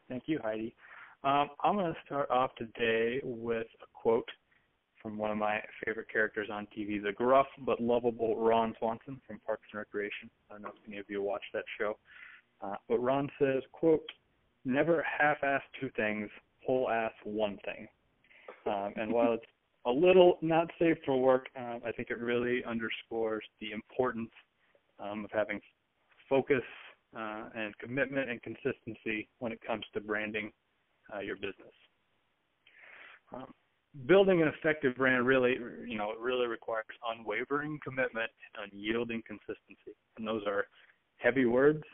Thank you, Heidi. I'm going to start off today with a quote from one of my favorite characters on TV, the gruff but lovable Ron Swanson from Parks and Recreation. I don't know if any of you watched that show. But Ron says, quote, "Never half-ass two things, whole-ass one thing." And while it's a little not safe for work, I think it really underscores the importance of having focus and commitment and consistency when it comes to branding your business. Building an effective brand really requires unwavering commitment and unyielding consistency. And those are heavy words,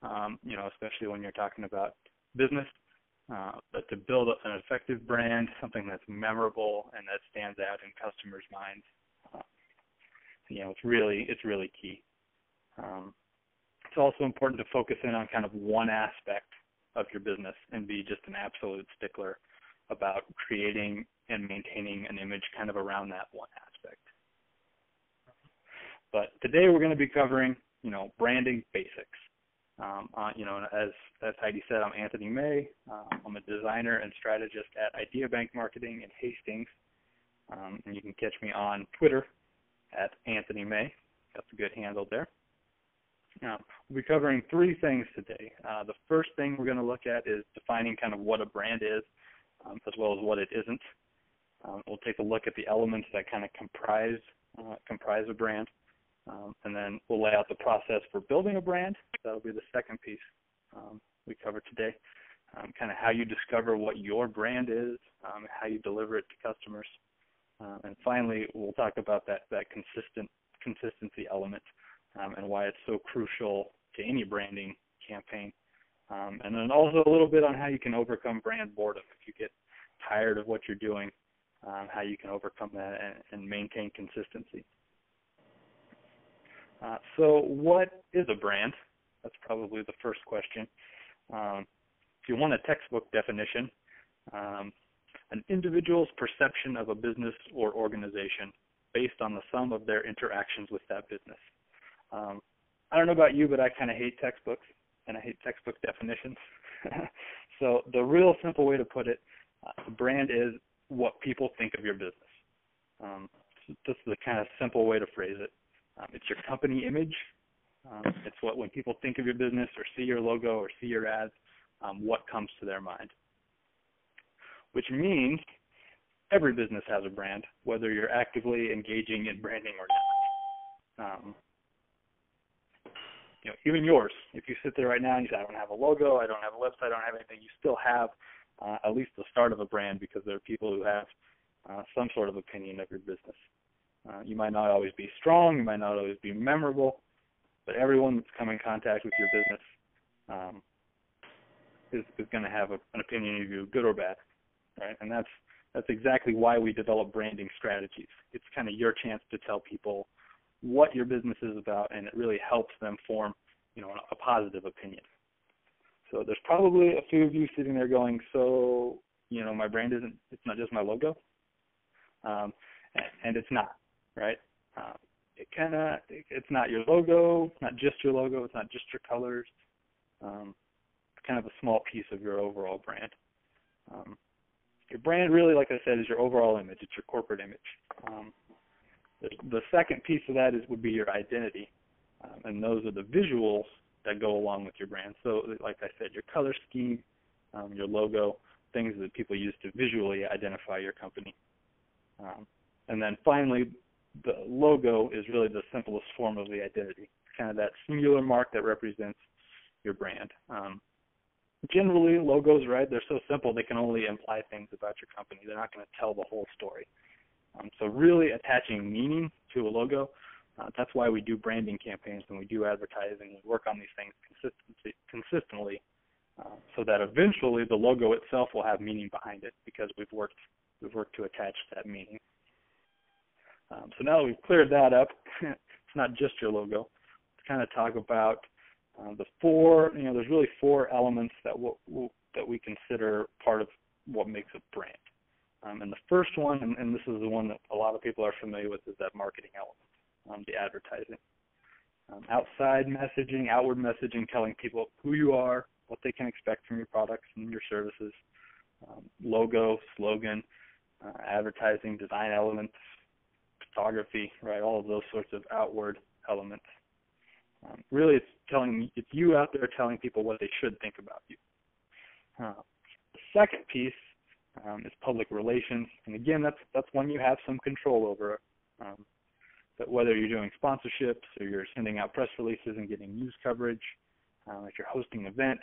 especially when you're talking about business. But to build an effective brand, something that's memorable and that stands out in customers' minds, it's really key. It's also important to focus in on kind of one aspect of your business and be just an absolute stickler about creating and maintaining an image kind of around that one aspect. But today we're going to be covering, branding basics. As Heidi said, I'm Anthony May. I'm a designer and strategist at Idea Bank Marketing in Hastings. And you can catch me on Twitter at Anthony May. That's a good handle there. Now, we'll be covering three things today. The first thing we're going to look at is defining kind of what a brand is, as well as what it isn't. We'll take a look at the elements that kind of comprise a brand. And then we'll lay out the process for building a brand. That'll be the second piece we cover today. Kind of how you discover what your brand is, how you deliver it to customers. And finally, we'll talk about that consistency element and why it's so crucial to any branding campaign. And then also a little bit on how you can overcome brand boredom. If you get tired of what you're doing, how you can overcome that and maintain consistency. So what is a brand? That's probably the first question. If you want a textbook definition, an individual's perception of a business or organization based on the sum of their interactions with that business. I don't know about you, but I kind of hate textbooks, and I hate textbook definitions. So the real simple way to put it, a brand is what people think of your business. This is the kind of simple way to phrase it. It's your company image. It's what when people think of your business or see your logo or see your ads, what comes to their mind. Which means every business has a brand, whether you're actively engaging in branding or not. Even yours. If you sit there right now and you say, I don't have a logo, I don't have a website, I don't have anything, you still have at least the start of a brand because there are people who have some sort of opinion of your business. You might not always be strong, you might not always be memorable, but everyone that's come in contact with your business is going to have an opinion of you, good or bad, right? And that's exactly why we develop branding strategies. It's kind of your chance to tell people what your business is about, and it really helps them form, a positive opinion. So there's probably a few of you sitting there going, so, my brand it's not just my logo, and it's not. Right? It's not your logo, it's not just your logo, it's not just your colors. It's kind of a small piece of your overall brand. Your brand really, like I said, is your overall image. It's your corporate image. The second piece of that would be your identity. And those are the visuals that go along with your brand. So, like I said, your color scheme, your logo, things that people use to visually identify your company. And then finally, the logo is really the simplest form of the identity. It's kind of that singular mark that represents your brand. Generally, logos, right, they're so simple they can only imply things about your company. They're not going to tell the whole story. So really attaching meaning to a logo, that's why we do branding campaigns and we do advertising. We work on these things consistently so that eventually the logo itself will have meaning behind it because we've worked to attach that meaning. So now that we've cleared that up, it's not just your logo. Let's kind of talk about the four, there's really four elements that we consider part of what makes a brand. And the first one, and this is the one that a lot of people are familiar with, is that marketing element, the advertising. Outside messaging, outward messaging, telling people who you are, what they can expect from your products and your services, logo, slogan, advertising, design elements, photography, right? All of those sorts of outward elements. Really, it's you out there telling people what they should think about you. The second piece is public relations, and again, that's one you have some control over. But whether you're doing sponsorships or you're sending out press releases and getting news coverage, if you're hosting events,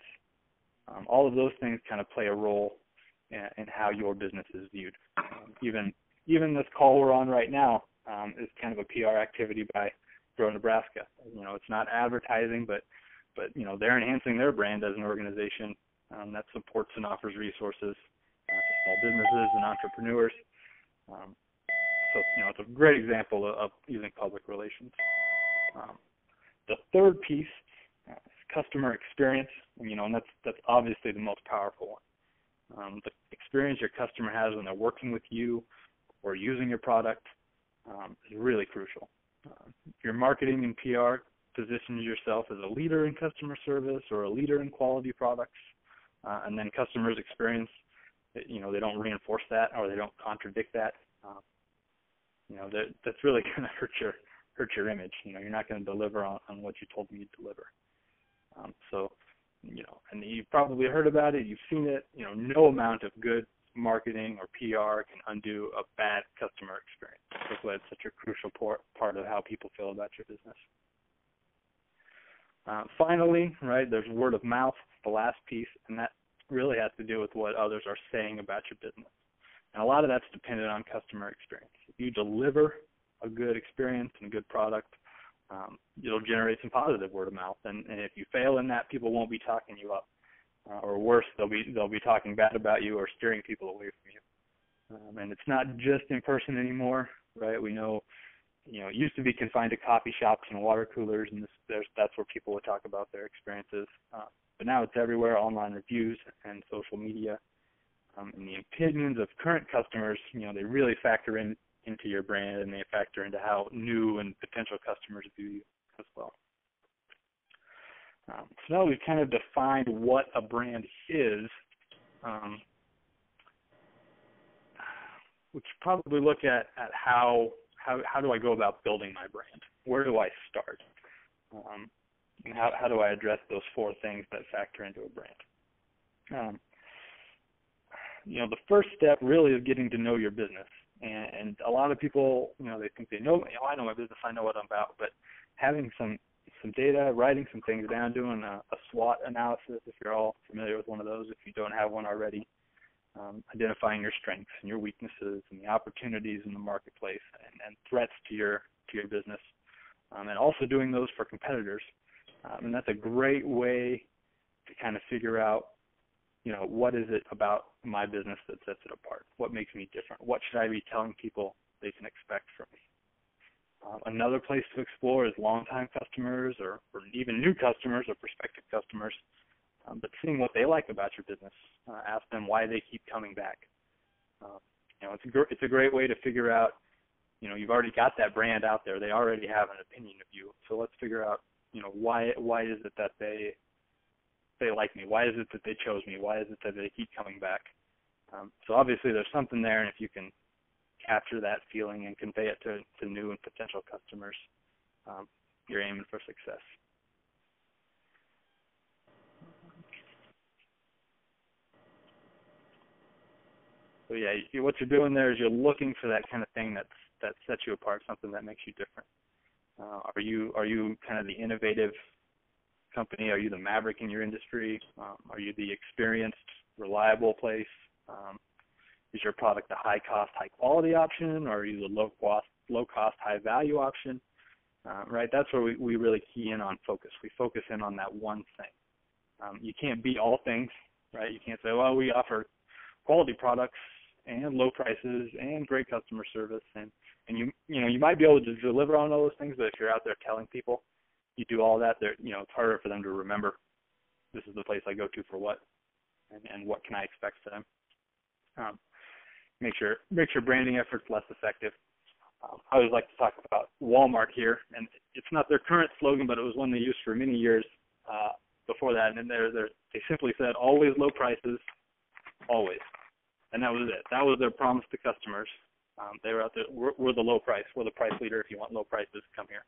all of those things kind of play a role in how your business is viewed. Even this call we're on right now is kind of a PR activity by Grow Nebraska. It's not advertising, but they're enhancing their brand as an organization that supports and offers resources to small businesses and entrepreneurs. So it's a great example of using public relations. The third piece is customer experience, and that's obviously the most powerful one. The experience your customer has when they're working with you or using your product is really crucial. Your marketing and PR positions yourself as a leader in customer service or a leader in quality products, and then customers experience, they don't reinforce that or they don't contradict that. That's really going to hurt your image. You're not going to deliver on what you told me you'd deliver. And you've probably heard about it, you've seen it. No amount of good marketing or PR can undo a bad customer experience. That's why it's such a crucial part of how people feel about your business. Finally, right, there's word of mouth, the last piece, and that really has to do with what others are saying about your business. And a lot of that's dependent on customer experience. If you deliver a good experience and a good product, it'll generate some positive word of mouth. And if you fail in that, people won't be talking you up. Or worse, they'll be talking bad about you or steering people away from you. And it's not just in person anymore, right? We know, it used to be confined to coffee shops and water coolers, and that's where people would talk about their experiences. But now it's everywhere, online reviews and social media. And the opinions of current customers, they really factor into your brand, and they factor into how new and potential customers view you as well. So now we've kind of defined what a brand is. We should probably look at how do I go about building my brand? Where do I start? And how do I address those four things that factor into a brand? The first step really is getting to know your business. And a lot of people, they think they know, I know my business, I know what I'm about, but having some data, writing some things down, doing a Swot analysis, if you're all familiar with one of those, if you don't have one already, identifying your strengths and your weaknesses and the opportunities in the marketplace and threats to your business, and also doing those for competitors. And that's a great way to kind of figure out, what is it about my business that sets it apart? What makes me different? What should I be telling people they can expect from me? Another place to explore is longtime customers or even new customers or prospective customers, but seeing what they like about your business. Ask them why they keep coming back. It's a great way to figure out, you've already got that brand out there. They already have an opinion of you. So let's figure out, why is it that they like me? Why is it that they chose me? Why is it that they keep coming back? So obviously there's something there, and if you can capture that feeling and convey it to new and potential customers, you're aiming for success. So yeah, what you're doing there is you're looking for that kind of thing that sets you apart, something that makes you different. Are you kind of the innovative company? Are you the maverick in your industry? Are you the experienced, reliable place? Is your product a high-cost, high-quality option, or are you the low-cost, high-value option? Right, that's where we really key in on focus. We focus in on that one thing. You can't be all things, right? You can't say, well, we offer quality products and low prices and great customer service, and you might be able to deliver on all those things, but if you're out there telling people you do all that, it's harder for them to remember this is the place I go to for what, and what can I expect from them. Make your branding efforts less effective. I always like to talk about Walmart here, and it's not their current slogan, but it was one they used for many years. before that, and then they simply said always low prices, always, and that was it. That was their promise to customers. They were out there. We're the low price. We're the price leader. If you want low prices, come here.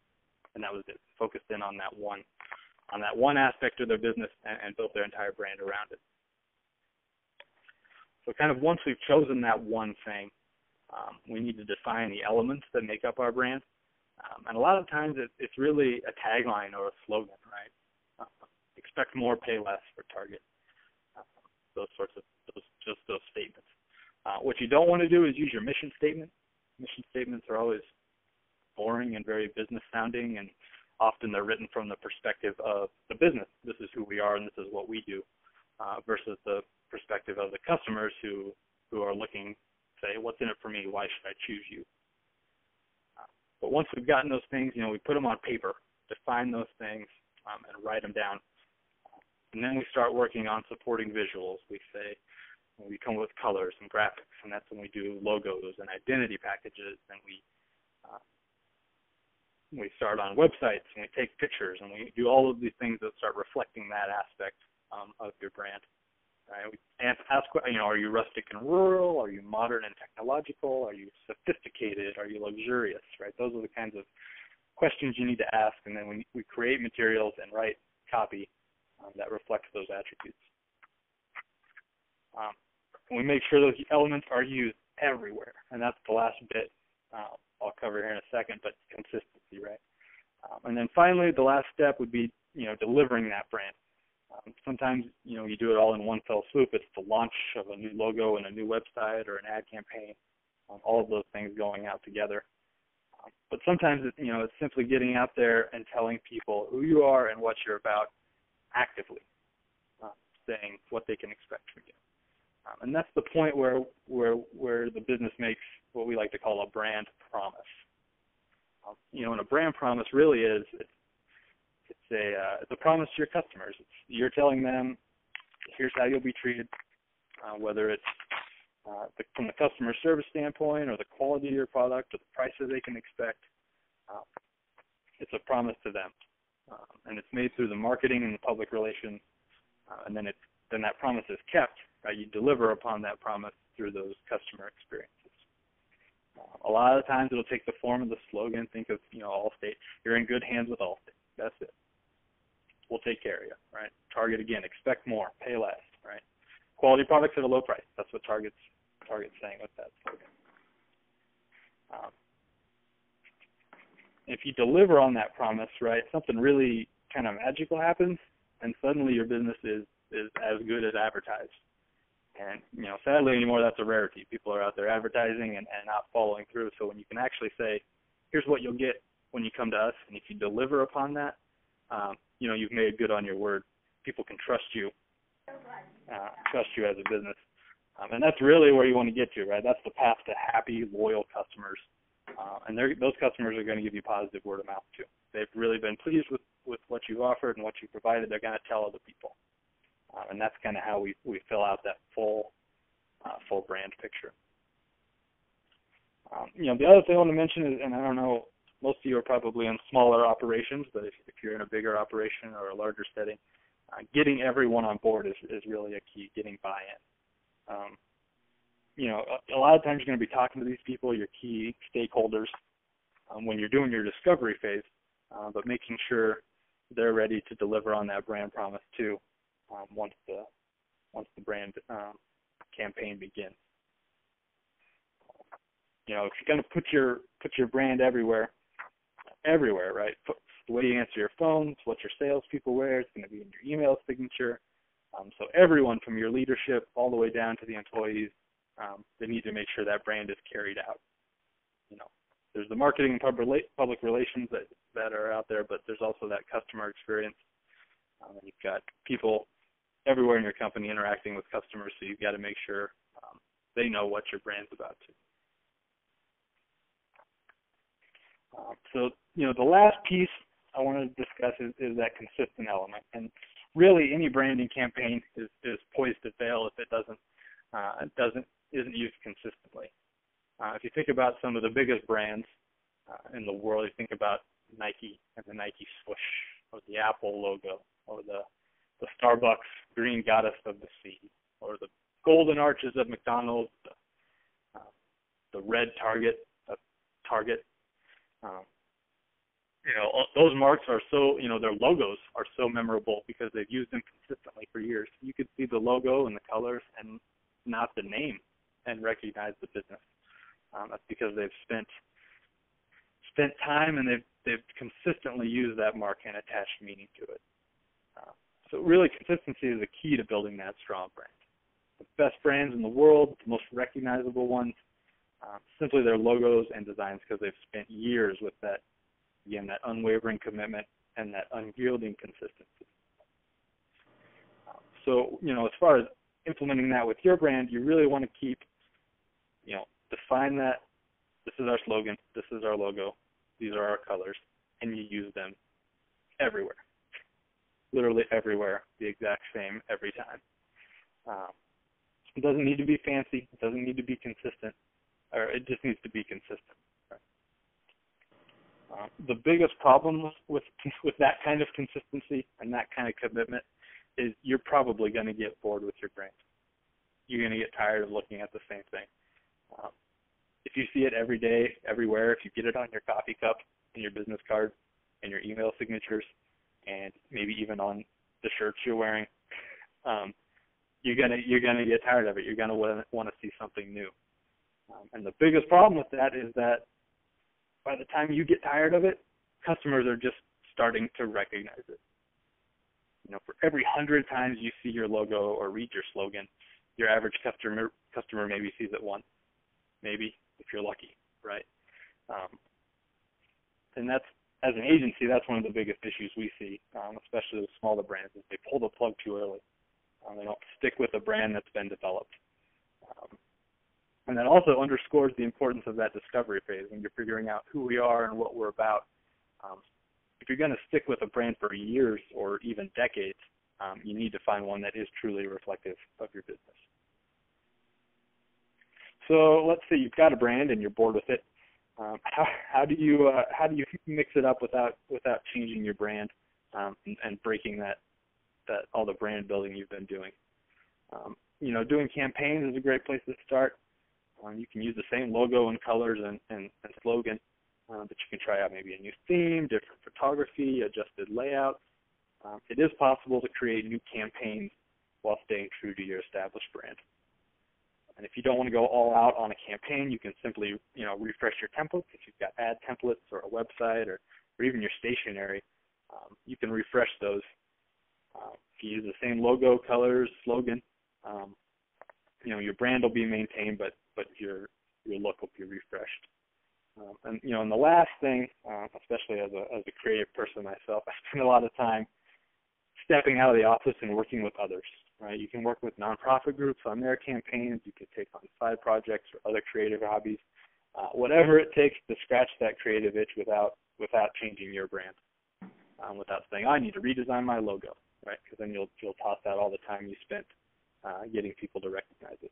And that was it. Focused in on that one aspect of their business and built their entire brand around it. So kind of once we've chosen that one thing, we need to define the elements that make up our brand. And a lot of times it's really a tagline or a slogan, right? Expect more, pay less for Target. Those statements. What you don't want to do is use your mission statement. Mission statements are always boring and very business sounding, and often they're written from the perspective of the business. This is who we are and this is what we do, versus the perspective of the customers who are looking, say, what's in it for me? Why should I choose you? But once we've gotten those things, we put them on paper, define those things, and write them down. And then we start working on supporting visuals. We come with colors and graphics, and that's when we do logos and identity packages, and we start on websites, and we take pictures, and we do all of these things that start reflecting that aspect of your brand. Right? We ask, are you rustic and rural? Are you modern and technological? Are you sophisticated? Are you luxurious? Right? Those are the kinds of questions you need to ask, and then we create materials and write copy that reflects those attributes. And we make sure those elements are used everywhere, and that's the last bit I'll cover here in a second, but consistency, right? And then finally, the last step would be, delivering that brand. Sometimes, you do it all in one fell swoop. It's the launch of a new logo and a new website or an ad campaign, all of those things going out together. But sometimes, it's simply getting out there and telling people who you are and what you're about actively, saying what they can expect from you. And that's the point where the business makes what we like to call a brand promise. And a brand promise really is it's a promise to your customers. You're telling them, here's how you'll be treated, whether it's from the customer service standpoint or the quality of your product or the prices they can expect. It's a promise to them, and it's made through the marketing and the public relations, and then that promise is kept. Right? You deliver upon that promise through those customer experiences. A lot of times it'll take the form of the slogan. Think of, Allstate. You're in good hands with Allstate. That's it. We'll take care of you, right? Target, again, expect more, pay less, right? Quality products at a low price. That's what Target's saying with that slogan. If you deliver on that promise, right, something really kind of magical happens, and suddenly your business is as good as advertised. And, sadly anymore, that's a rarity. People are out there advertising and not following through. So when you can actually say, here's what you'll get when you come to us, and if you deliver upon that, you've made good on your word. People can trust you as a business. And that's really where you want to get to, right? That's the path to happy, loyal customers. And those customers are going to give you positive word of mouth too. They've really been pleased with what you've offered and what you provided. They're going to tell other people. And that's kind of how we fill out that full brand picture. The other thing I want to mention is, and I don't know, most of you are probably in smaller operations, but if you're in a bigger operation or a larger setting, getting everyone on board is really a key, getting buy-in. A lot of times you're going to be talking to these people, your key stakeholders, when you're doing your discovery phase, but making sure they're ready to deliver on that brand promise too, once the brand campaign begins. If you're going to put your brand everywhere, right? The way you answer your phones, what your salespeople wear, it's going to be in your email signature. So everyone from your leadership all the way down to the employees, they need to make sure that brand is carried out. There's the marketing and public relations that are out there, but there's also that customer experience. You've got people everywhere in your company interacting with customers, so you've got to make sure they know what your brand's about too. So, the last piece I want to discuss is that consistent element. And really, any branding campaign is poised to fail if it isn't used consistently. If you think about some of the biggest brands in the world, you think about Nike and the Nike swoosh, or the Apple logo, or the the Starbucks green goddess of the sea, or the golden arches of McDonald's, the red target of Target. Those marks are so, their logos are so memorable because they've used them consistently for years. You could see the logo and the colors and not the name and recognize the business. That's because they've spent time and they've consistently used that mark and attached meaning to it. So really, consistency is the key to building that strong brand. The best brands in the world, the most recognizable ones, simply their logos and designs, because they've spent years with that, again, that unwavering commitment and that unyielding consistency. So, as far as implementing that with your brand, you really want to keep, define that this is our slogan, this is our logo, these are our colors, and you use them everywhere. Literally everywhere, the exact same every time. It doesn't need to be fancy. It doesn't need to be consistent. Or it just needs to be consistent. Right? The biggest problem with that kind of consistency and that kind of commitment is you're probably going to get bored with your brand. You're going to get tired of looking at the same thing. If you see it every day, everywhere, if you get it on your coffee cup, in your business card, in your email signatures, and maybe even on the shirts you're wearing, you're gonna get tired of it. You're gonna want to see something new. And the biggest problem with that is that by the time you get tired of it, customers are just starting to recognize it. For every 100 times you see your logo or read your slogan, your average customer maybe sees it once, maybe if you're lucky, right? And that's, as an agency, that's one of the biggest issues we see, especially with smaller brands, is they pull the plug too early. They don't stick with a brand that's been developed. And that also underscores the importance of that discovery phase when you're figuring out who we are and what we're about. If you're going to stick with a brand for years or even decades, you need to find one that is truly reflective of your business. So let's say you've got a brand and you're bored with it. How do you mix it up without changing your brand and breaking that all the brand building you've been doing? Doing campaigns is a great place to start. You can use the same logo and colors and slogan, but you can try out maybe a new theme, different photography, adjusted layouts. It is possible to create new campaigns while staying true to your established brand. And if you don't want to go all out on a campaign, you can simply, refresh your templates. If you've got ad templates or a website or even your stationery, you can refresh those. If you use the same logo, colors, slogan, your brand will be maintained, but your look will be refreshed. And the last thing, especially as a creative person myself, I spend a lot of time stepping out of the office and working with others. Right? You can work with nonprofit groups on their campaigns. You can take on side projects or other creative hobbies. Whatever it takes to scratch that creative itch without changing your brand. Without saying, I need to redesign my logo, right? Because then you'll toss out all the time you spent getting people to recognize it.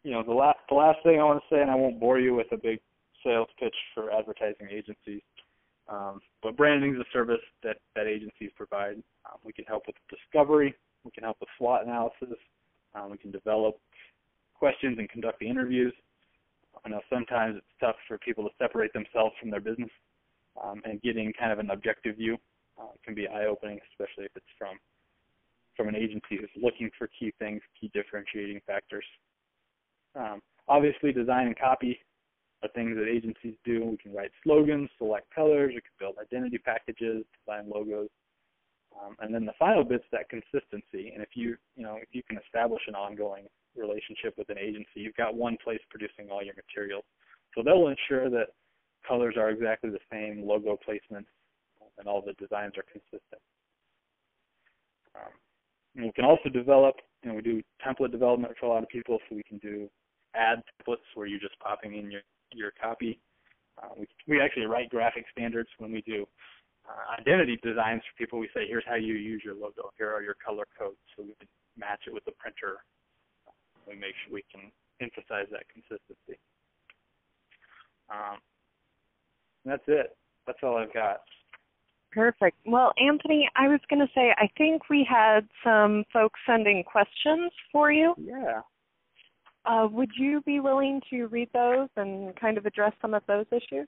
The last thing I want to say, and I won't bore you with a big sales pitch for advertising agencies, but branding is a service that agencies provide. We can help with discovery. We can help with Swot analysis. We can develop questions and conduct the interviews. I know sometimes it's tough for people to separate themselves from their business, and getting kind of an objective view can be eye-opening, especially if it's from an agency who's looking for key things, key differentiating factors. Obviously, design and copy are things that agencies do. We can write slogans, select colors, we can build identity packages, design logos. And then the final bit's that consistency. And if you can establish an ongoing relationship with an agency, you've got one place producing all your materials. So they'll ensure that colors are exactly the same, logo placements, and all the designs are consistent. And we can also develop, we do template development for a lot of people, so we can do ad templates where you're just popping in your copy. We actually write graphic standards when we do identity designs for people. We say, here's how you use your logo. Here are your color codes, so we can match it with the printer. We make sure we can emphasize that consistency. That's it. That's all I've got. Perfect. Well, Anthony, I was going to say, I think we had some folks sending questions for you. Yeah. Would you be willing to read those and kind of address some of those issues?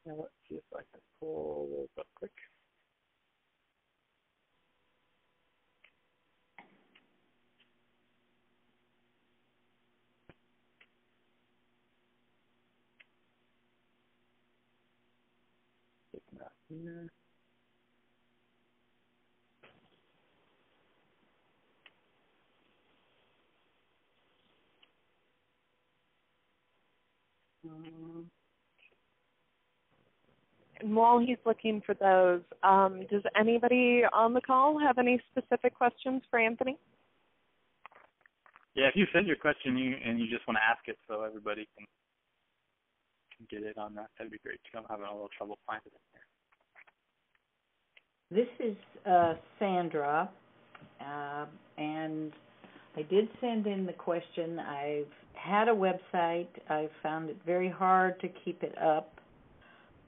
Yeah, let's see if I can pull those up quick. It's not here. And while he's looking for those, does anybody on the call have any specific questions for Anthony? Yeah, if you send your question and you just want to ask it so everybody can get it on that, that'd be great too. I'm having a little trouble finding it here. This is Sandra, and I did send in the question. I've had a website. I've found it very hard to keep it up.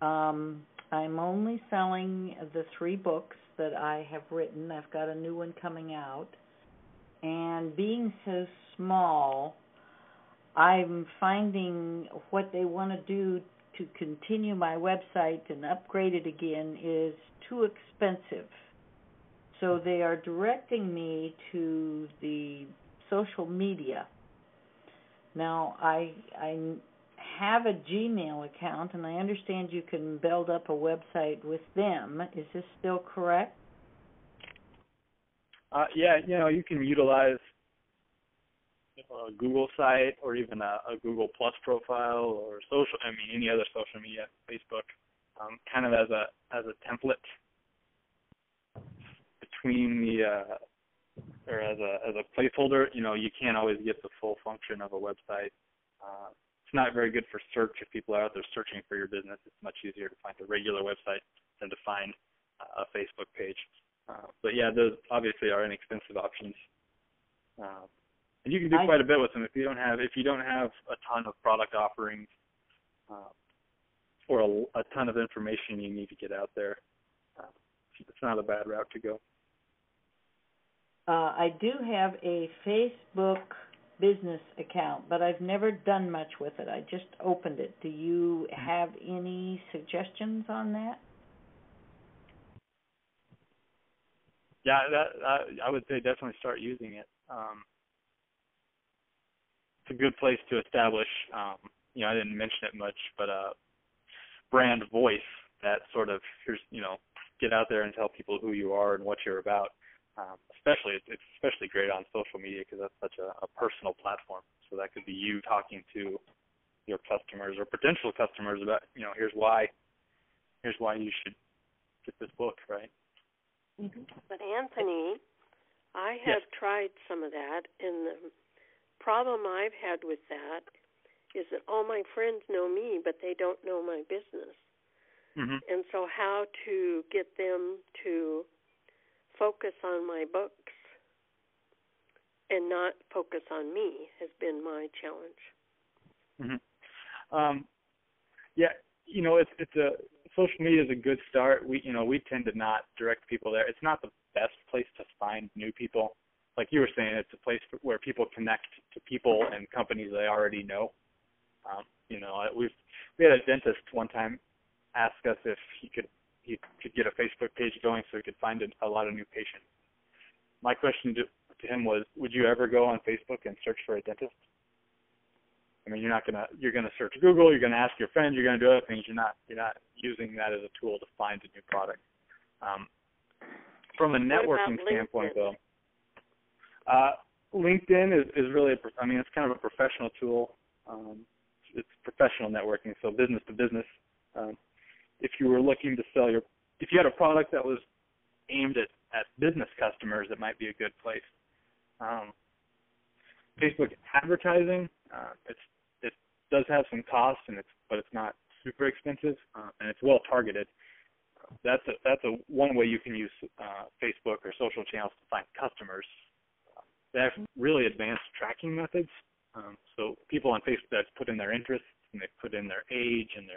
I'm only selling the 3 books that I have written. I've got a new one coming out. And being so small, I'm finding what they want to do to continue my website and upgrade it again is too expensive. So they are directing me to the social media. Now, I have a Gmail account, and I understand you can build up a website with them. Is this still correct? Yeah, you can utilize a Google site or even a Google Plus profile or any other social media, Facebook, kind of as a template between or as a placeholder. You can't always get the full function of a website. It's not very good for search if people are out there searching for your business. It's much easier to find a regular website than to find a Facebook page. But yeah, those obviously are inexpensive options, and you can do quite a bit with them if you don't have a ton of product offerings or a ton of information you need to get out there. It's not a bad route to go. I do have a Facebook business account, but I've never done much with it. I just opened it. Do you have any suggestions on that? Yeah, I would say definitely start using it. It's a good place to establish, I didn't mention it much, but brand voice that sort of, get out there and tell people who you are and what you're about. It's especially great on social media because that's such a personal platform. So that could be you talking to your customers or potential customers about, here's why you should get this book, right? Mm-hmm. But Anthony, I have tried some of that, and the problem I've had with that is that all my friends know me, but they don't know my business. Mm-hmm. And so how to get them to focus on my books and not focus on me has been my challenge. Mm-hmm. It's social media is a good start. We tend to not direct people there. It's not the best place to find new people. Like you were saying, it's a place where people connect to people and companies they already know. We had a dentist one time ask us if he could get a Facebook page going so he could find a lot of new patients. My question to him was, would you ever go on Facebook and search for a dentist? I mean, you're gonna search Google, you're gonna ask your friends, you're gonna do other things. You're not using that as a tool to find a new product. From a networking standpoint, though, LinkedIn is really it's kind of a professional tool. It's professional networking, so business to business. If you were looking to if you had a product that was aimed at business customers, it might be a good place. Facebook advertising, it does have some costs, but it's not super expensive, and it's well targeted. That's one way you can use Facebook or social channels to find customers. They have really advanced tracking methods. So people on Facebook that put in their interests and they put in their age and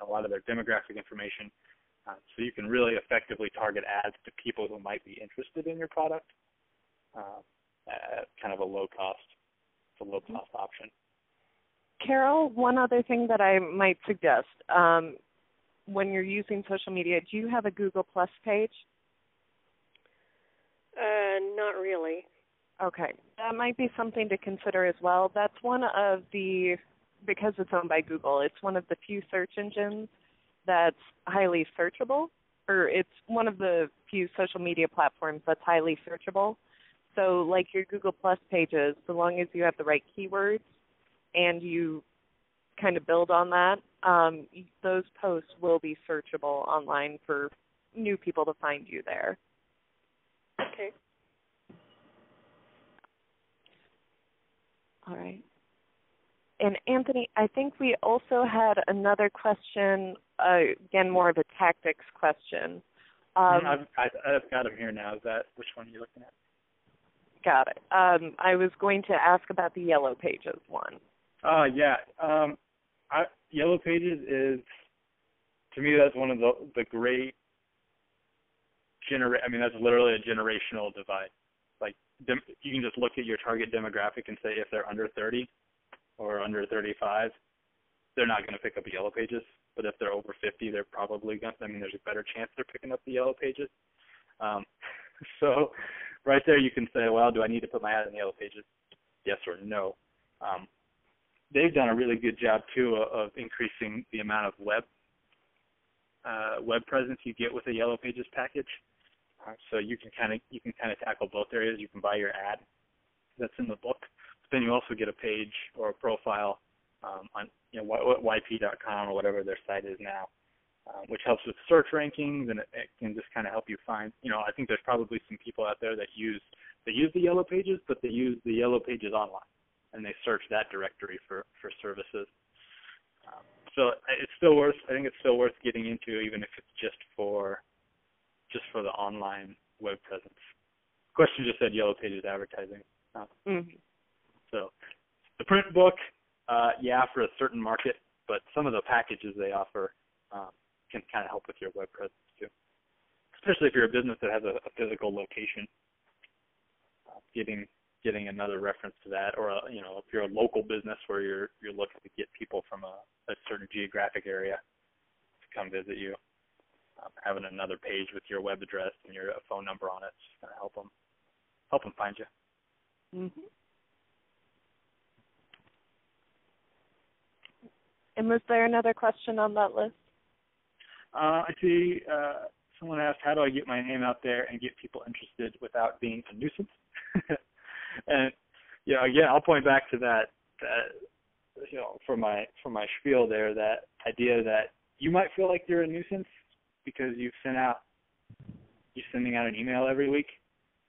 a lot of their demographic information. So you can really effectively target ads to people who might be interested in your product at kind of a low cost. It's a low cost option. Carol, one other thing that I might suggest, when you're using social media, do you have a Google Plus page? Not really. Okay. That might be something to consider as well. That's one of the, because it's owned by Google, it's one of the few search engines that's highly searchable, or it's one of the few social media platforms that's highly searchable. So like your Google Plus pages, so long as you have the right keywords and you kind of build on that, those posts will be searchable online for new people to find you there. Okay. All right. And Anthony, I think we also had another question, again, more of a tactics question. I've got them here now. Is that, which one are you looking at? Got it. I was going to ask about the Yellow Pages one. Yeah. Yellow Pages is, to me, that's one of the great that's literally a generational divide. Like, you can just look at your target demographic and say if they're under 30 or under 35, they're not going to pick up the Yellow Pages. But if they're over 50, they're probably going to, there's a better chance they're picking up the Yellow Pages. So right there you can say, well, do I need to put my ad in the Yellow Pages? Yes or no. They've done a really good job, too, of increasing the amount of web presence you get with a Yellow Pages package. So you can kind of tackle both areas. You can buy your ad that's in the book, but then you also get a page or a profile on yp.com or whatever their site is now, which helps with search rankings, and it can just kind of help you find. I think there's probably some people out there that use the Yellow Pages, but they use the Yellow Pages online, and they search that directory for services. So it's still worth. I think it's still worth getting into, even if it's just for the online web presence. The question just said Yellow Pages advertising. So the print book, for a certain market, but some of the packages they offer can kind of help with your web presence too. Especially if you're a business that has a physical location, getting another reference to that, or if you're a local business where you're looking to get people from a certain geographic area to come visit you, having another page with your web address and your phone number on it is going to help them find you. Mm-hmm. And was there another question on that list? I see someone asked, how do I get my name out there and get people interested without being a nuisance? And again, I'll point back to that for my spiel there, that idea that you might feel like you're a nuisance because you're sending out an email every week.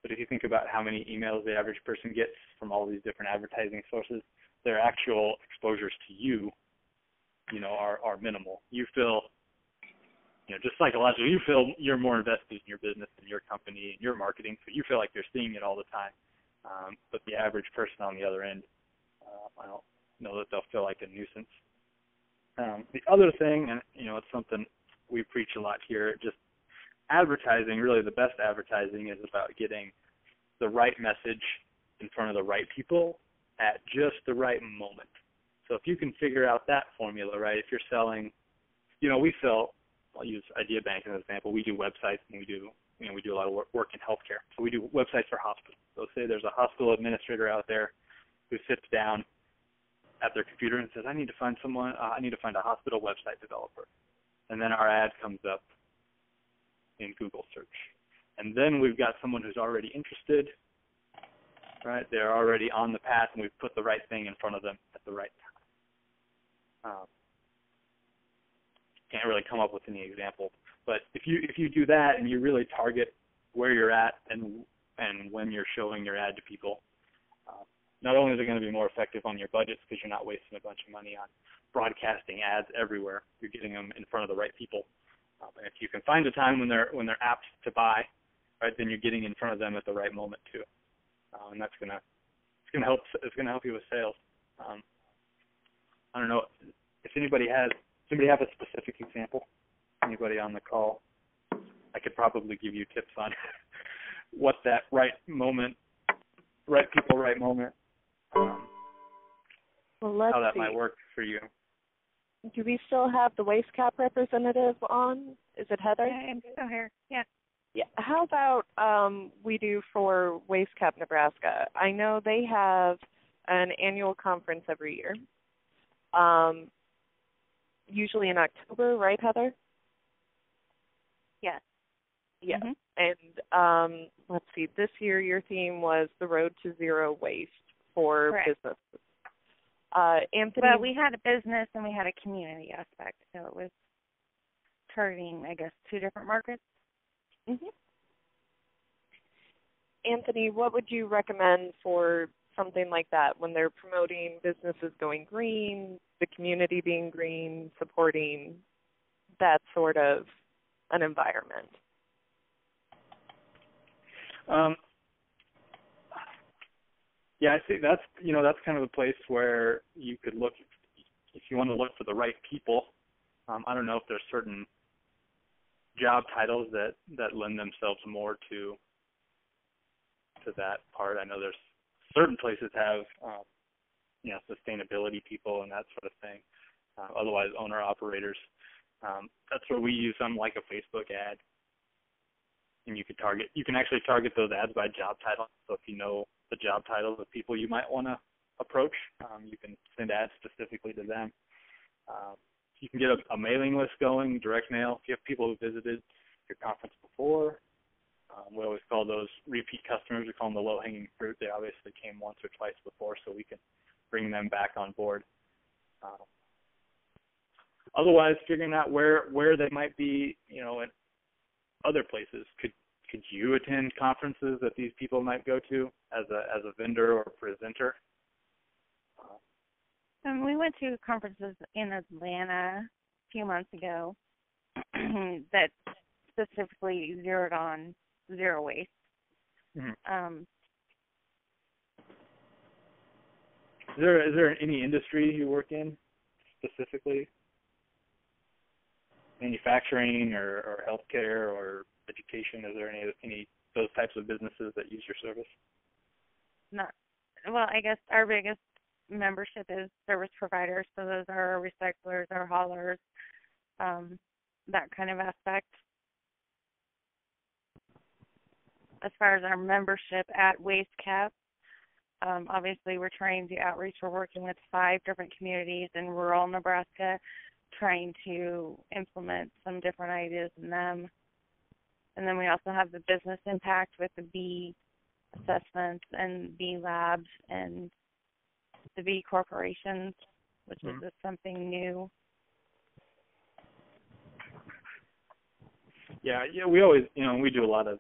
But if you think about how many emails the average person gets from all these different advertising sources, their actual exposures to you, are minimal. You feel, just psychologically, you feel you're more invested in your business and your company and your marketing, so you feel like you're seeing it all the time. But the average person on the other end, I don't know that they'll feel like a nuisance. The other thing, and it's something we preach a lot here, just advertising, really the best advertising is about getting the right message in front of the right people at just the right moment. So if you can figure out that formula, right, if you're selling, we sell, I'll use Idea Bank as an example. We do websites, and we do a lot of work in healthcare. So we do websites for hospitals. So say there's a hospital administrator out there who sits down at their computer and says, I need to find a hospital website developer. And then our ad comes up in Google search. And then we've got someone who's already interested, right? They're already on the path, and we've put the right thing in front of them at the right time. Can't really come up with any example. But if you do that and you really target where you're at and when you're showing your ad to people, not only is it going to be more effective on your budgets because you're not wasting a bunch of money on broadcasting ads everywhere, you're getting them in front of the right people. And if you can find a time when they're apt to buy, right, then you're getting in front of them at the right moment too, and that's gonna help you with sales. I don't know if somebody have a specific example anybody on the call, I could probably give you tips on what that right moment, right people, right moment, Well, let's how that see. might work for you. Do we still have the Waste Cap representative on? Is it Heather? I'm still here. Yeah. Yeah. How about we do for Waste Cap Nebraska? I know they have an annual conference every year, usually in October, right, Heather? Yes. Yeah. Mm-hmm. And let's see, this year your theme was the road to zero waste for Correct. businesses. Anthony? Well, we had a business and we had a community aspect, so it was targeting, I guess, two different markets. Mm-hmm. Anthony, what would you recommend for something like that when they're promoting businesses going green, the community being green, supporting that sort of an environment? Yeah, I think that's kind of a place where you could look, if you want to look for the right people. I don't know if there's certain job titles that lend themselves more to that part. I know there's certain places have sustainability people and that sort of thing. Otherwise, owner operators. That's where we use something like a Facebook ad, and you can actually target those ads by job title. So if you know the job titles of people you might want to approach, you can send ads specifically to them. You can get a mailing list going, direct mail. If you have people who visited your conference before, we always call those repeat customers. We call them the low-hanging fruit. They obviously came once or twice before, so we can bring them back on board. Otherwise, figuring out where they might be, in other places. Could you attend conferences that these people might go to as a vendor or presenter? We went to conferences in Atlanta a few months ago that specifically zeroed on zero waste. Mm-hmm. Is there any industry you work in specifically? Manufacturing or healthcare or education? Is there any those types of businesses that use your service? Not well. I guess our biggest membership is service providers, so those are our recyclers, our haulers, that kind of aspect. As far as our membership at Waste Cap, obviously we're trying to outreach. We're working with 5 different communities in rural Nebraska, trying to implement some different ideas in them. And then we also have the business impact with the B assessments and B labs and the B corporations, which is something new. Yeah, we always, we do a lot of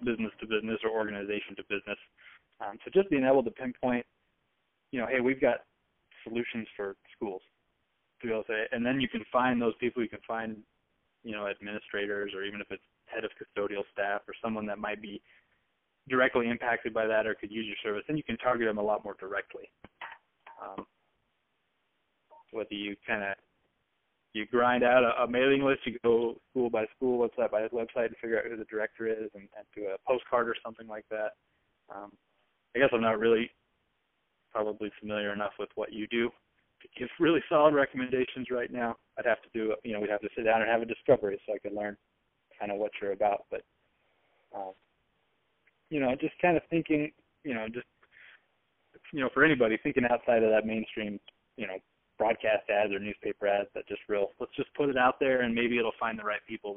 business to business or organization to business. So just being able to pinpoint, hey, we've got solutions for schools. To be able to say, and then you can find those people. You can find, administrators, or even if it's head of custodial staff or someone that might be directly impacted by that or could use your service. Then you can target them a lot more directly. Whether you grind out a mailing list, you go school by school, website by website, to figure out who the director is, and do a postcard or something like that. I guess I'm not really probably familiar enough with what you do to give really solid recommendations right now. I'd have to do, we'd have to sit down and have a discovery so I could learn kind of what you're about. But, just kind of thinking, for anybody thinking outside of that mainstream, broadcast ads or newspaper ads, that just let's just put it out there and maybe it'll find the right people,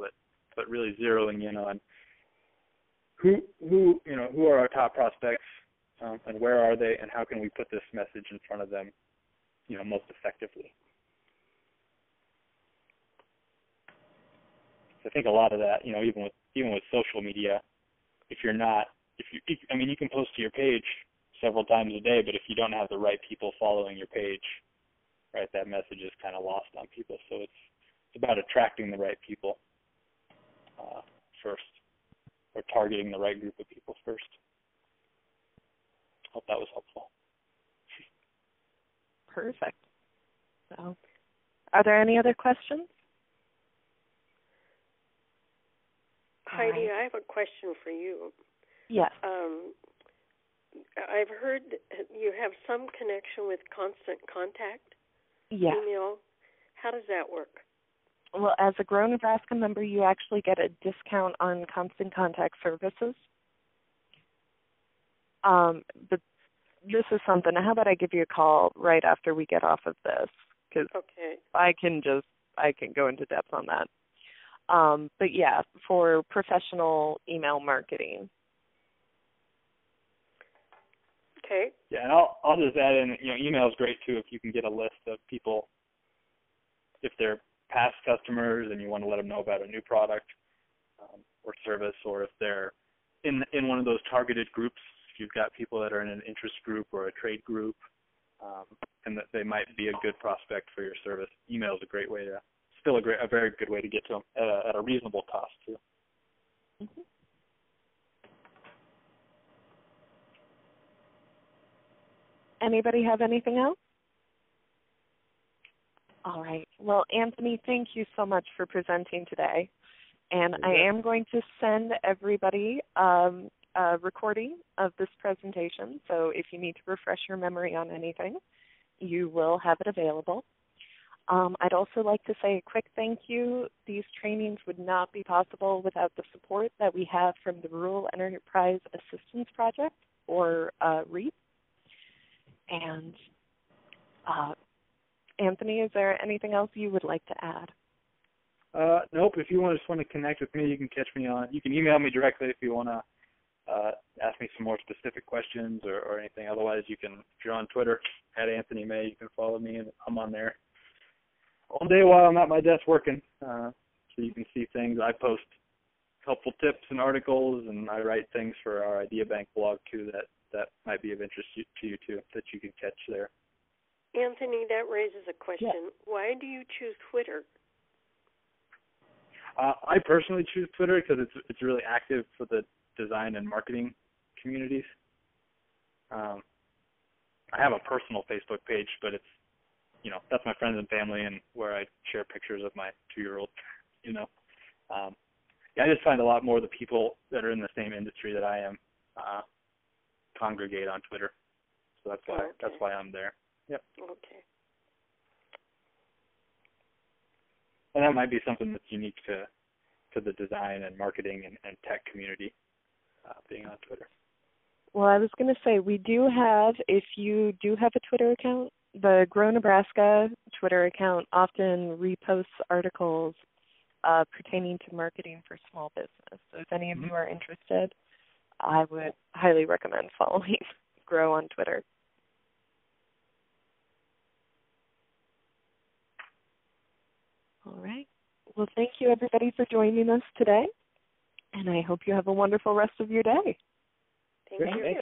but really zeroing in on who are our top prospects, and where are they, and how can we put this message in front of them, most effectively. So I think a lot of that, even with social media, you can post to your page several times a day, but if you don't have the right people following your page, right, that message is kind of lost on people. So it's about attracting the right people first, or targeting the right group of people first. Hope that was helpful. Perfect. So, are there any other questions? Heidi, I have a question for you. Yes. I've heard you have some connection with Constant Contact email. How does that work? Well, as a Grow Nebraska member, you actually get a discount on Constant Contact services. But this is something. How about I give you a call right after we get off of this? Because I can go into depth on that. But yeah, for professional email marketing. Okay. Yeah, and I'll just add in, email is great too if you can get a list of people, if they're past customers and you want to let them know about a new product or service, or if they're in one of those targeted groups. If you've got people that are in an interest group or a trade group, and that they might be a good prospect for your service, email is a great way to, a very good way to get to them at a reasonable cost too. Mm-hmm. Anybody have anything else? All right. Well, Anthony, thank you so much for presenting today. And I am going to send everybody a recording of this presentation. So if you need to refresh your memory on anything, you will have it available. I'd also like to say a quick thank you. These trainings would not be possible without the support that we have from the Rural Enterprise Assistance Project, or REAP. And Anthony, is there anything else you would like to add? Nope. If you just want to connect with me, you can catch me on. You can email me directly if you want to ask me some more specific questions or anything. Otherwise, you can, if you're on Twitter, @AnthonyMay, you can follow me, and I'm on there all day while I'm at my desk working. So you can see things. I post helpful tips and articles, and I write things for our Idea Bank blog too that might be of interest to you too, that you can catch there. Anthony, that raises a question. Yeah. Why do you choose Twitter? I personally choose Twitter because it's really active for the design and marketing communities. I have a personal Facebook page, but it's, that's my friends and family and where I share pictures of my 2-year-old, I just find a lot more of the people that are in the same industry that I am congregate on Twitter. So that's why I'm there. Yep. Okay. And that might be something that's unique to the design and marketing and tech community, being on Twitter. Well, I was going to say, we do have, if you do have a Twitter account, the Grow Nebraska Twitter account often reposts articles pertaining to marketing for small business. So if any of you are interested, I would highly recommend following Grow on Twitter. All right. Well, thank you, everybody, for joining us today, and I hope you have a wonderful rest of your day. Thank you.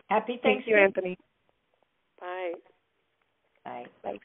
Happy Thanksgiving. Thank you, Anthony. Bye. Bye. Bye.